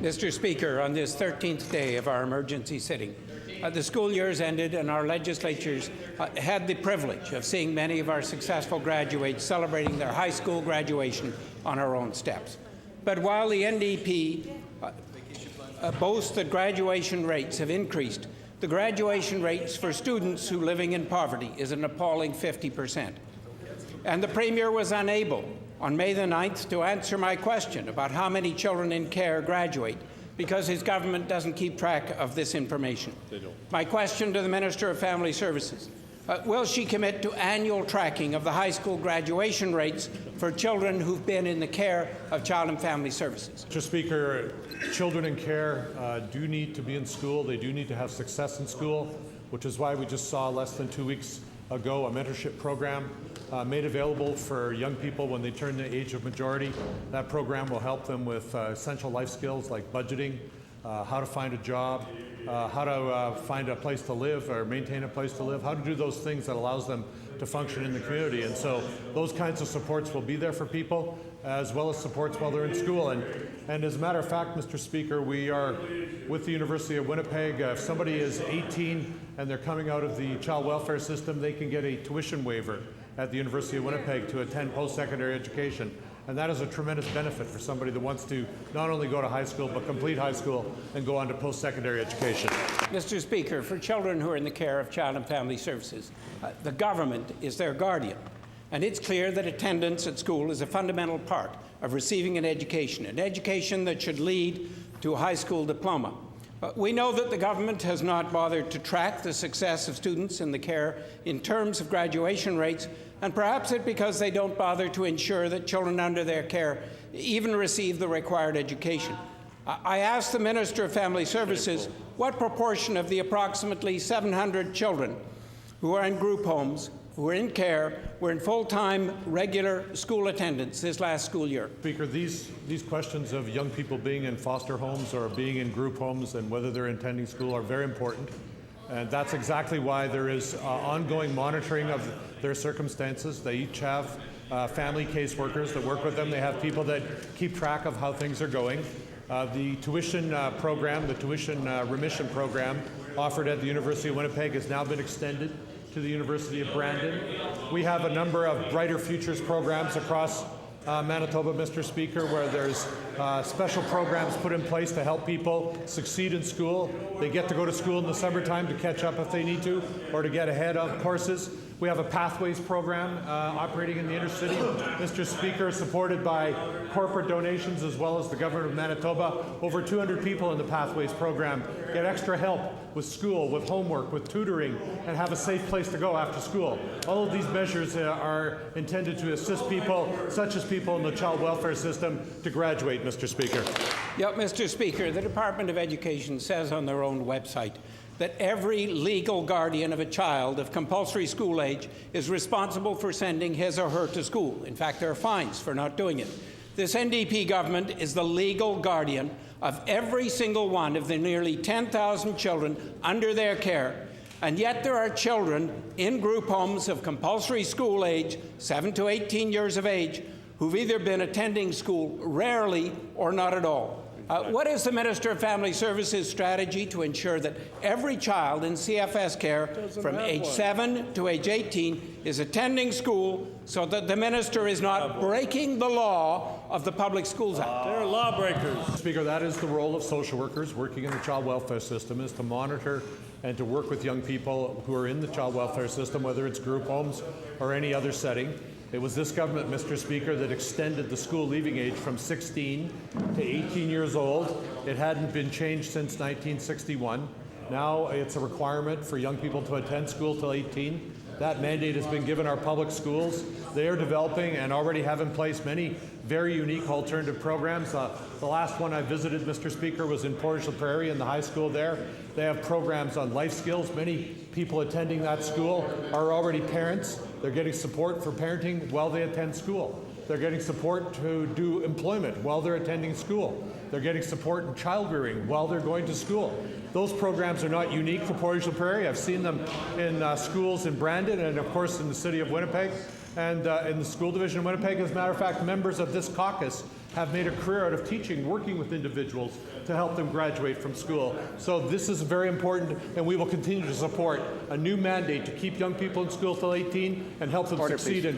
Mr. Speaker, on this 13th day of our emergency sitting, the school year's ended and our legislatures had the privilege of seeing many of our successful graduates celebrating their high school graduation on our own steps. But while the NDP boasts that graduation rates have increased, the graduation rates for students who are living in poverty is an appalling 50%. And the Premier was unable on May the 9th to answer my question about how many children in care graduate because his government doesn't keep track of this information. My question to the Minister of Family Services, will she commit to annual tracking of the high school graduation rates for children who've been in the care of Child and Family Services? Mr. Speaker, children in care do need to be in school. They do need to have success in school, which is why we just saw less than 2 weeks ago a mentorship program made available for young people when they turn the age of majority. That program will help them with essential life skills like budgeting, how to find a job, how to find a place to live or maintain a place to live, how to do those things that allows them to function in the community. And so those kinds of supports will be there for people, as well as supports while they're in school. And as a matter of fact, Mr. Speaker, we are with the University of Winnipeg. If somebody is 18 and they're coming out of the child welfare system, they can get a tuition waiver at the University of Winnipeg to attend post-secondary education. And that is a tremendous benefit for somebody that wants to not only go to high school, but complete high school and go on to post-secondary education. Mr. Speaker, for children who are in the care of Child and Family Services, the government is their guardian. And it's clear that attendance at school is a fundamental part of receiving an education that should lead to a high school diploma. We know that the government has not bothered to track the success of students in the care in terms of graduation rates, and perhaps it's because they don't bother to ensure that children under their care even receive the required education. I asked the Minister of Family Services what proportion of the approximately 700 children who are in group homes, who are in care, were in full-time regular school attendance this last school year. Speaker, these questions of young people being in foster homes or being in group homes and whether they're attending school are very important. And that's exactly why there is ongoing monitoring of their circumstances. They each have family caseworkers that work with them. They have people that keep track of how things are going. The tuition program, the tuition remission program offered at the University of Winnipeg has now been extended to the University of Brandon. We have a number of Brighter Futures programs across Manitoba, Mr. Speaker, where there's special programs put in place to help people succeed in school. They get to go to school in the summertime to catch up if they need to, or to get ahead on courses. We have a Pathways program operating in the inner city, Mr. Speaker, supported by corporate donations as well as the government of Manitoba. Over 200 people in the Pathways program get extra help with school, with homework, with tutoring, and have a safe place to go after school. All of these measures are intended to assist people, such as people in the child welfare system, to graduate, Mr. Speaker. Yeah, Mr. Speaker, the Department of Education says on their own website that every legal guardian of a child of compulsory school age is responsible for sending his or her to school. In fact, there are fines for not doing it. This NDP government is the legal guardian of every single one of the nearly 10,000 children under their care, and yet there are children in group homes of compulsory school age, 7 to 18 years of age, who've either been attending school rarely or not at all. What is the Minister of Family Services' strategy to ensure that every child in CFS care from age 7 to age 18 is attending school so that the Minister is not breaking the law of the Public Schools Act? They're lawbreakers. Speaker, that is the role of social workers working in the child welfare system, is to monitor and to work with young people who are in the child welfare system, whether it's group homes or any other setting. It was this government, Mr. Speaker, that extended the school leaving age from 16 to 18 years old. It hadn't been changed since 1961. Now it's a requirement for young people to attend school till 18. That mandate has been given our public schools. They are developing and already have in place many very unique alternative programs. The last one I visited, Mr. Speaker, was in Portage la Prairie in the high school there. They have programs on life skills. Many people attending that school are already parents. They're getting support for parenting while they attend school. They're getting support to do employment while they're attending school. They're getting support in child rearing while they're going to school. Those programs are not unique for Portage la Prairie. I've seen them in schools in Brandon and, of course, in the city of Winnipeg and in the school division of Winnipeg. As a matter of fact, members of this caucus have made a career out of teaching, working with individuals to help them graduate from school. So this is very important, and we will continue to support a new mandate to keep young people in school till 18 and help them succeed in